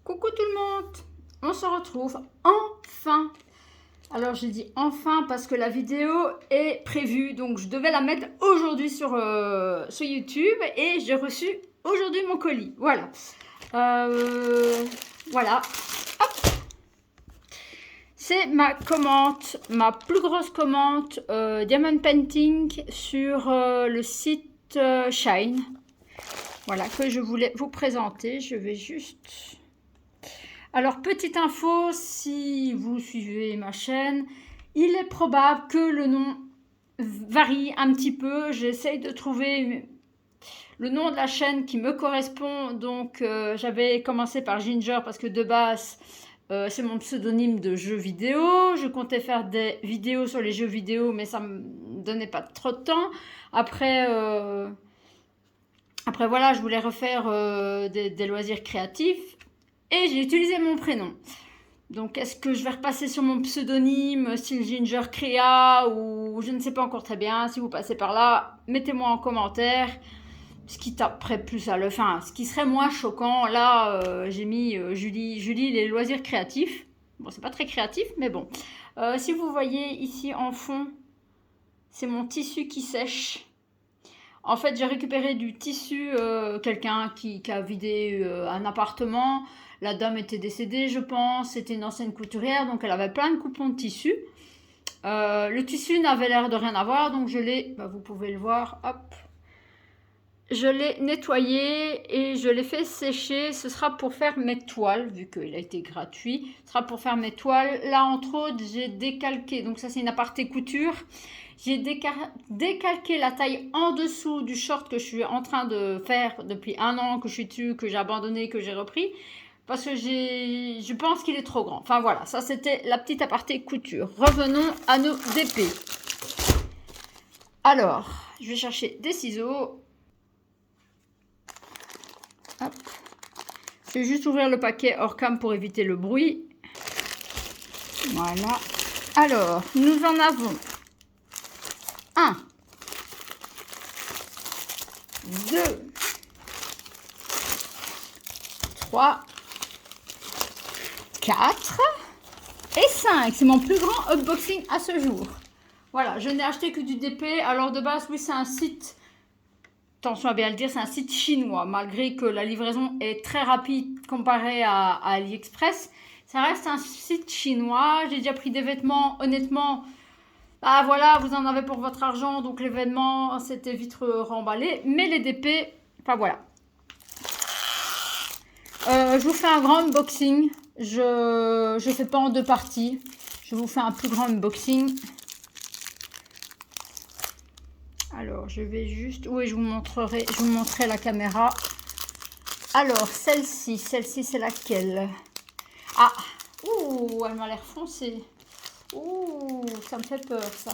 Coucou tout le monde, on se retrouve enfin. Alors j'ai dit enfin parce que la vidéo est prévue, donc je devais la mettre aujourd'hui sur YouTube et j'ai reçu aujourd'hui mon colis. Voilà. Voilà. Hop. C'est ma commande, ma plus grosse commande Diamond Painting sur le site Shine. Voilà, que je voulais vous présenter. Je vais juste... Alors, petite info, si vous suivez ma chaîne, il est probable que le nom varie un petit peu. J'essaye de trouver le nom de la chaîne qui me correspond. Donc, j'avais commencé par Ginger parce que de base, c'est mon pseudonyme de jeux vidéo. Je comptais faire des vidéos sur les jeux vidéo, mais ça ne me donnait pas trop de temps. Après, voilà, je voulais refaire des loisirs créatifs. Et j'ai utilisé mon prénom. Donc, est-ce que je vais repasser sur mon pseudonyme, style Ginger Créa, ou je ne sais pas encore très bien. Si vous passez par là, mettez-moi en commentaire ce qui taperait plus à l'œil. Enfin, ce qui serait moins choquant. Là, j'ai mis Julie, les loisirs créatifs. Bon, c'est pas très créatif, mais bon. Si vous voyez ici en fond, c'est mon tissu qui sèche. En fait, j'ai récupéré du tissu, quelqu'un qui a vidé un appartement. La dame était décédée, je pense. C'était une ancienne couturière, donc elle avait plein de coupons de tissu. Le tissu n'avait l'air de rien avoir, donc je l'ai, vous pouvez le voir, hop. Je l'ai nettoyé et je l'ai fait sécher. Ce sera pour faire mes toiles, vu qu'il a été gratuit. Ce sera pour faire mes toiles. Là, entre autres, j'ai décalqué. Donc ça, c'est une aparté couture. J'ai décalqué la taille en dessous du short que je suis en train de faire depuis 1 an, que je suis dessus, que j'ai abandonné, que j'ai repris. Parce que je pense qu'il est trop grand. Enfin voilà, ça c'était la petite aparté couture. Revenons à nos DP. Alors, je vais chercher des ciseaux. Hop. Je vais juste ouvrir le paquet hors cam pour éviter le bruit. Voilà. Alors, nous en avons 1, 2, 3, 4 et 5. C'est mon plus grand unboxing à ce jour. Voilà, je n'ai acheté que du DP. Alors de base, oui, c'est un site, attention à bien le dire, c'est un site chinois. Malgré que la livraison est très rapide comparée à AliExpress, ça reste un site chinois. J'ai déjà pris des vêtements, honnêtement... Ah voilà, vous en avez pour votre argent, donc l'événement, c'était vite remballé. Mais les DP, enfin voilà. Je vous fais un grand unboxing. Je ne fais pas en 2 parties. Je vous fais un plus grand unboxing. Alors, je vais juste... Oui, je vous montrerai la caméra. Alors, celle-ci, c'est laquelle? Ah, ouh, elle m'a l'air foncée. Ouh, ça me fait peur, ça.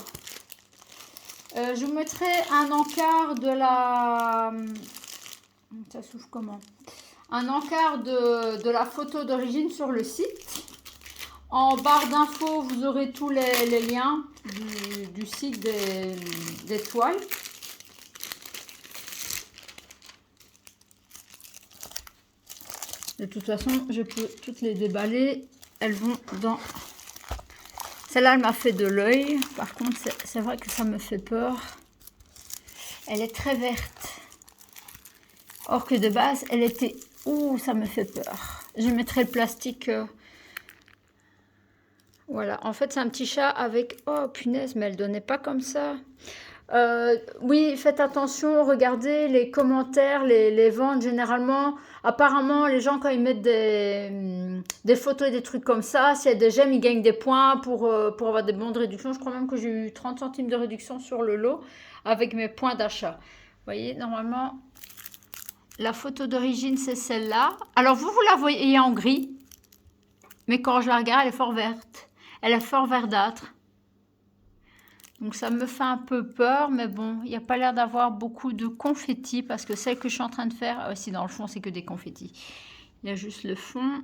Je vous mettrai un encart de la... Ça s'ouvre comment? Un encart de la photo d'origine sur le site. En barre d'infos, vous aurez tous les liens du site des toiles. De toute façon, je peux toutes les déballer. Elles vont dans... Celle-là, elle m'a fait de l'œil. Par contre, c'est vrai que ça me fait peur. Elle est très verte. Or que de base, elle était... Ouh, ça me fait peur. Je mettrai le plastique... Voilà, en fait, c'est un petit chat avec... Oh, punaise, mais elle donnait pas comme ça. Oui, faites attention, regardez les commentaires, les ventes, généralement. Apparemment, les gens, quand ils mettent des photos et des trucs comme ça, s'il y a des j'aime, ils gagnent des points pour avoir des bons de réduction. Je crois même que j'ai eu 30 centimes de réduction sur le lot avec mes points d'achat. Vous voyez, normalement, la photo d'origine, c'est celle-là. Alors, vous la voyez en gris, mais quand je la regarde, elle est fort verte. Elle est fort verdâtre. Donc ça me fait un peu peur, mais bon, il n'y a pas l'air d'avoir beaucoup de confettis parce que celle que je suis en train de faire, si dans le fond c'est que des confettis. Il y a juste le fond.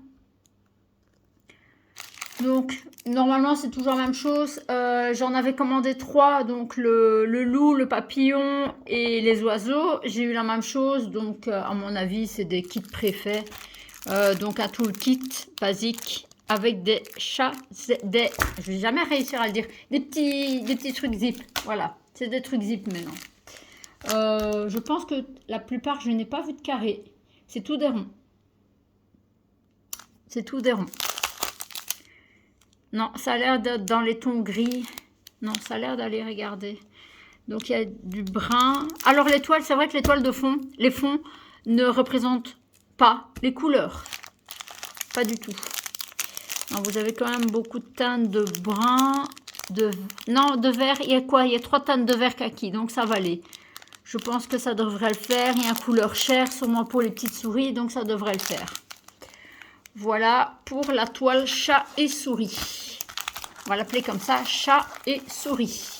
Donc normalement c'est toujours la même chose. J'en avais commandé 3, donc le loup, le papillon et les oiseaux. J'ai eu la même chose, donc à mon avis c'est des kits préfaits. Donc un toolkit basique avec des je vais jamais réussir à le dire, des petits trucs zip. Voilà, c'est des trucs zip maintenant. Je pense que la plupart, je n'ai pas vu de carré. C'est tout des ronds. C'est tout des ronds. Non, ça a l'air d'être dans les tons gris. Non, ça a l'air d'aller regarder. Donc, il y a du brun. Alors, les toiles, c'est vrai que les toiles de fond, les fonds ne représentent pas les couleurs. Pas du tout. Alors, vous avez quand même beaucoup de teintes de brun, de vert. Il y a quoi? Il y a 3 teintes de vert kaki, donc ça va aller. Je pense que ça devrait le faire. Il y a une couleur chair, sûrement pour les petites souris, donc ça devrait le faire. Voilà pour la toile chat et souris. On va l'appeler comme ça, chat et souris.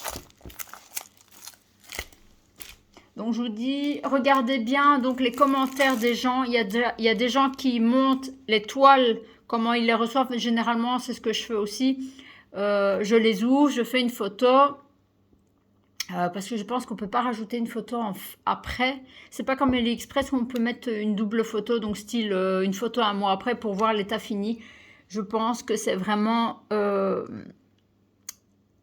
Donc je vous dis, regardez bien donc les commentaires des gens. Il y a des gens qui montent les toiles, comment ils les reçoivent. Généralement, c'est ce que je fais aussi. Je les ouvre, je fais une photo. Parce que je pense qu'on ne peut pas rajouter une photo après. C'est pas comme AliExpress où on peut mettre une double photo, donc style une photo un mois après pour voir l'état fini. Je pense que c'est vraiment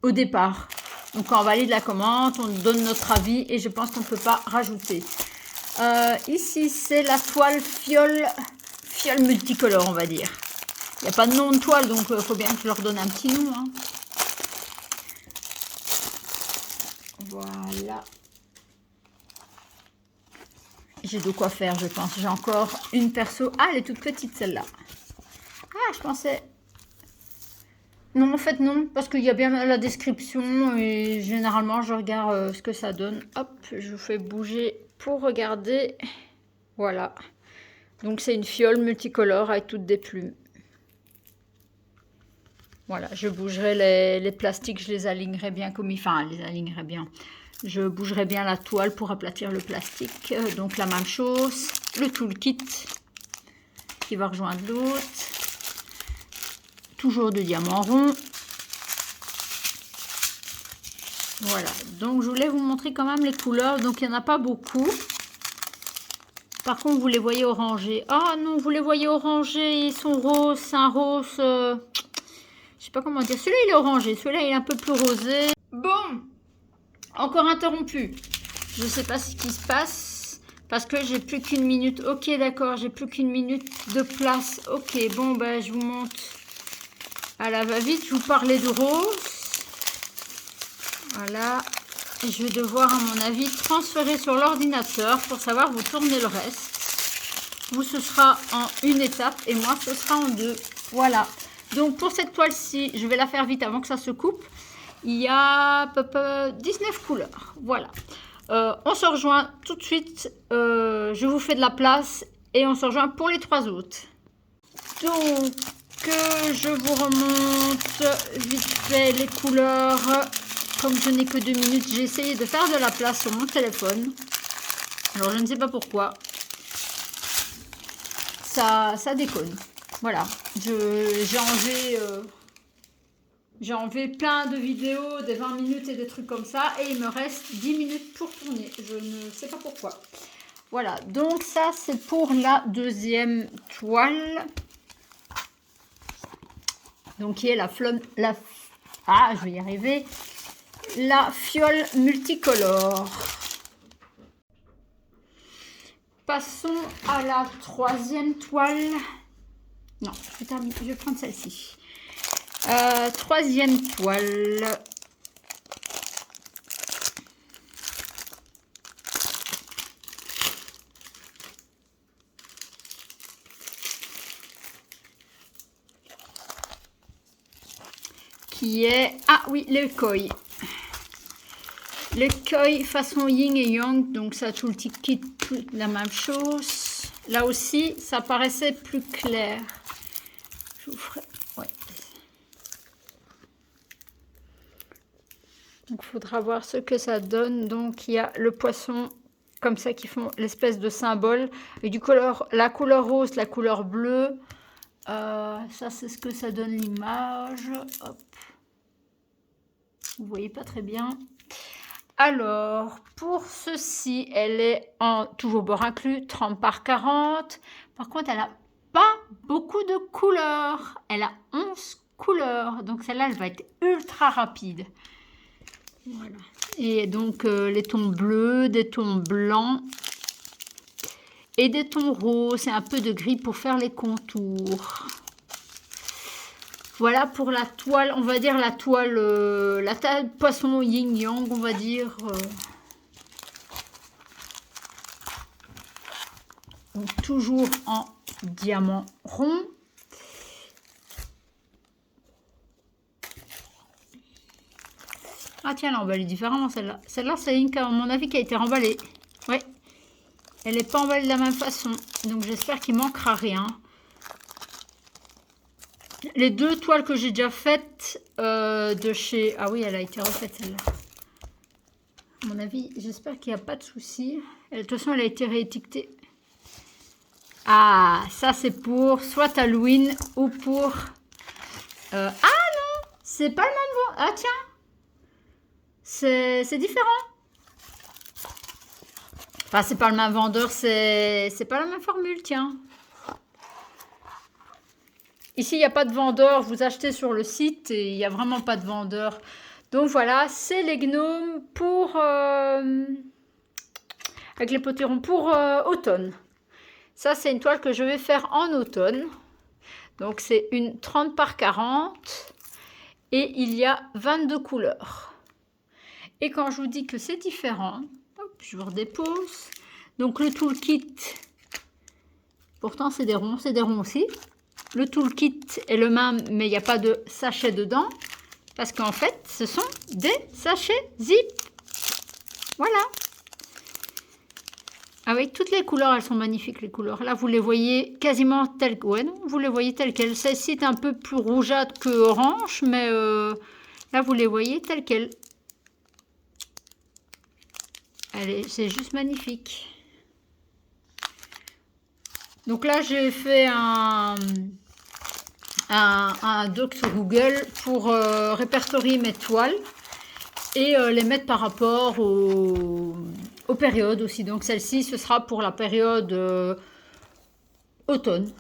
au départ. Donc quand on valide la commande, on donne notre avis et je pense qu'on ne peut pas rajouter. Ici, c'est la toile fiole multicolore, on va dire. Il n'y a pas de nom de toile, donc il faut bien que je leur donne un petit nom. Hein. Voilà. J'ai de quoi faire, je pense. J'ai encore une perso. Ah, elle est toute petite, celle-là. Ah, je pensais... Non, en fait, non. Parce qu'il y a bien la description. Et généralement, je regarde ce que ça donne. Hop, je vous fais bouger pour regarder. Voilà. Donc, c'est une fiole multicolore avec toutes des plumes. Voilà, je bougerai les plastiques. Je les alignerai bien comme il... Enfin, les alignerai bien. Je bougerai bien la toile pour aplatir le plastique. Donc la même chose. Le toolkit qui va rejoindre l'autre. Toujours de diamant rond. Voilà. Donc je voulais vous montrer quand même les couleurs. Donc il n'y en a pas beaucoup. Par contre, vous les voyez orangés. Ah non, vous les voyez orangés. Ils sont roses. C'est un rose... je sais pas comment dire. Celui-là, il est orangé. Celui-là, il est un peu plus rosé. Bon. Encore interrompu. Je ne sais pas ce qui se passe parce que j'ai plus qu'une minute. Ok, d'accord, j'ai plus qu'une minute de place. Ok, bon, ben, je vous montre à la va-vite. Je vous parlais de rose. Voilà. Et je vais devoir, à mon avis, transférer sur l'ordinateur pour savoir vous tourner le reste. Vous, ce sera en une étape et moi, ce sera en deux. Voilà. Donc, pour cette toile-ci, je vais la faire vite avant que ça se coupe. Il y a 19 couleurs. Voilà. On se rejoint tout de suite. Je vous fais de la place et on se rejoint pour les 3 autres. Donc, je vous remonte vite fait les couleurs. Comme je n'ai que 2 minutes, j'ai essayé de faire de la place sur mon téléphone. Alors, je ne sais pas pourquoi. Ça déconne. Voilà. J'ai enlevé plein de vidéos, des 20 minutes et des trucs comme ça. Et il me reste 10 minutes pour tourner. Je ne sais pas pourquoi. Voilà. Donc ça, c'est pour la deuxième toile. Donc qui est je vais y arriver. La fiole multicolore. Passons à la troisième toile. Non, je vais prendre celle-ci. Troisième toile. Qui est... Ah oui, le koi. Le koi façon yin et yang. Donc ça, tout le kit, la même chose. Là aussi, ça paraissait plus clair. Je vous ferai... Ouais. Donc, il faudra voir ce que ça donne. Donc, il y a le poisson comme ça qui font l'espèce de symbole. Et du la couleur rose, la couleur bleue. Ça, c'est ce que ça donne l'image. Hop. Vous voyez pas très bien. Alors, pour ceci, elle est en toujours bord inclus, 30 par 40. Par contre, elle n'a pas beaucoup de couleurs. Elle a 11 couleurs. Donc celle-là, elle va être ultra rapide. Voilà. Et donc les tons bleus, des tons blancs et des tons roses. Et un peu de gris pour faire les contours. Voilà pour la toile, on va dire la toile poisson yin-yang, on va dire. Donc, toujours en diamant rond. Ah tiens, elle est emballée différemment celle-là. Celle-là, c'est une, à mon avis, qui a été remballée. Ouais. Elle n'est pas emballée de la même façon. Donc j'espère qu'il ne manquera rien. Les deux toiles que j'ai déjà faites de chez... Ah oui, elle a été refaite celle-là. À mon avis, j'espère qu'il n'y a pas de souci. De toute façon, elle a été réétiquetée. Ah, ça c'est pour soit Halloween ou pour... Ah non, c'est pas le même... Ah tiens, c'est différent. Enfin, c'est pas le même vendeur, c'est pas la même formule, tiens. Ici, il n'y a pas de vendeur, vous achetez sur le site et il n'y a vraiment pas de vendeur. Donc voilà, c'est les gnomes pour... avec les potirons pour automne. Ça, c'est une toile que je vais faire en automne. Donc, c'est une 30 par 40 et il y a 22 couleurs. Et quand je vous dis que c'est différent, hop, je vous redépose. Donc, le toolkit, pourtant, c'est des ronds aussi. Le toolkit est le même, mais il n'y a pas de sachet dedans. Parce qu'en fait, ce sont des sachets zip. Voilà. Avec toutes les couleurs, elles sont magnifiques, les couleurs. Là, vous les voyez quasiment telles quelles. Ouais, non, vous les voyez telles quelles. Celle-ci est un peu plus rougeâtre que orange, mais là, vous les voyez telles quelles. C'est juste magnifique. Donc là, j'ai fait un doc sur Google pour répertorier mes toiles et les mettre par rapport aux périodes aussi. Donc celle-ci, ce sera pour la période automne.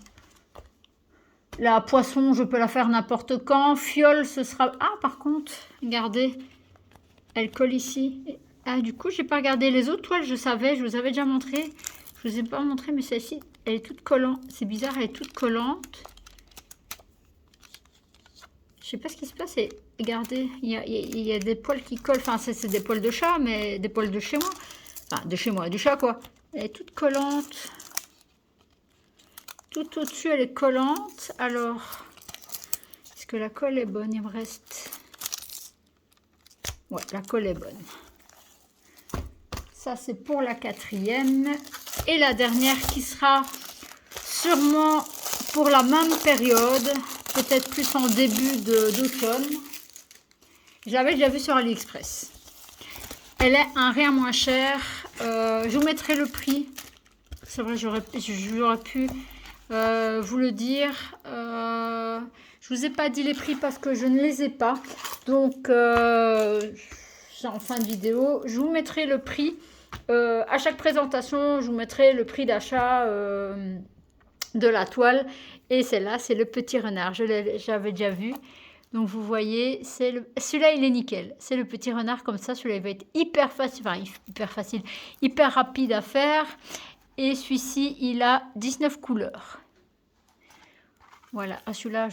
La poisson, je peux la faire n'importe quand. Fiole, ce sera... Ah, par contre, regardez, elle colle ici. Ah, du coup, j'ai pas regardé les autres toiles, je savais, je vous avais déjà montré. Je vous ai pas montré, mais celle-ci, elle est toute collante. C'est bizarre, elle est toute collante. Je sais pas ce qui se passe. Et regardez, il y a des poils qui collent. Enfin, c'est des poils de chat, mais des poils de chez moi. Enfin, de chez moi, du chat, quoi. Elle est toute collante. Tout au-dessus, elle est collante. Alors, est-ce que la colle est bonne? Il me reste... Ouais, la colle est bonne. Ça, c'est pour la quatrième. Et la dernière qui sera sûrement pour la même période, peut-être plus en début d'automne. Je l'avais déjà vu sur AliExpress. Elle est un rien moins cher. Je vous mettrai le prix. C'est vrai, j'aurais pu vous le dire. Je vous ai pas dit les prix parce que je ne les ai pas. Donc, en fin de vidéo, je vous mettrai le prix. À chaque présentation, je vous mettrai le prix d'achat de la toile. Et celle-là, c'est le petit renard. J'avais déjà vu. Donc, vous voyez, celui-là, il est nickel. C'est le petit renard comme ça. Celui-là, il va être hyper facile. Enfin, hyper facile. Hyper rapide à faire. Et celui-ci, il a 19 couleurs. Voilà. À celui-là,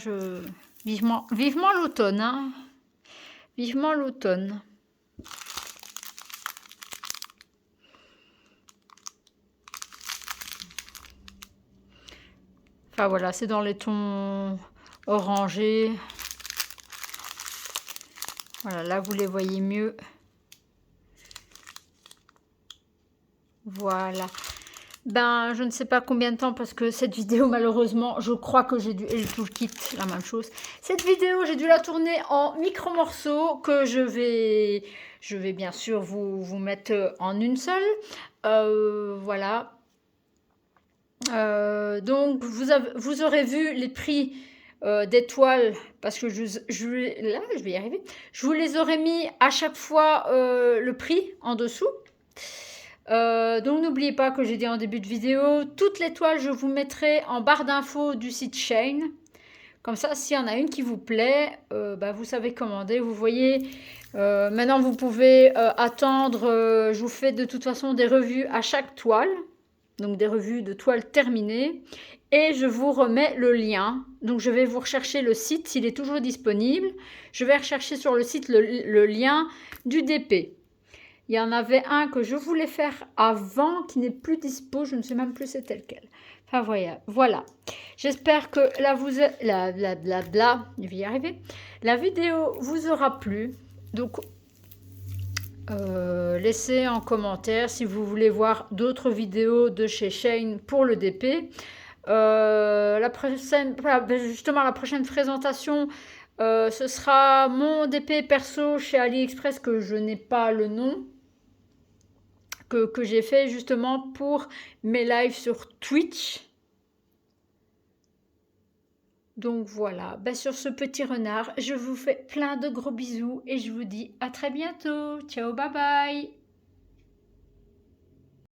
vivement l'automne. Hein. Vivement l'automne. Enfin voilà, c'est dans les tons orangés. Voilà, là vous les voyez mieux. Voilà. Ben, je ne sais pas combien de temps parce que cette vidéo, malheureusement, je crois que j'ai dû... Et le toolkit, la même chose. Cette vidéo, j'ai dû la tourner en micro-morceaux que je vais bien sûr vous mettre en une seule. Voilà. Donc vous aurez vu les prix des toiles parce que là je vais y arriver. Je vous les aurais mis à chaque fois le prix en dessous. Donc n'oubliez pas que j'ai dit en début de vidéo, toutes les toiles je vous mettrai en barre d'infos du site Shein. Comme ça, s'il y en a une qui vous plaît, vous savez commander. Vous voyez, maintenant vous pouvez attendre, je vous fais de toute façon des revues à chaque toile. Donc des revues de toiles terminées. Et je vous remets le lien. Donc je vais vous rechercher le site s'il est toujours disponible. Je vais rechercher sur le site le lien du DP. Il y en avait un que je voulais faire avant qui n'est plus dispo. Je ne sais même plus c'était lequel. Enfin voilà. J'espère que là vous êtes je vais y arriver. La vidéo vous aura plu. Donc laissez en commentaire si vous voulez voir d'autres vidéos de chez Shein pour le DP. La prochaine présentation, ce sera mon DP perso chez AliExpress que je n'ai pas le nom. Que j'ai fait justement pour mes lives sur Twitch. Donc voilà, sur ce petit renard, je vous fais plein de gros bisous et je vous dis à très bientôt. Ciao, bye bye.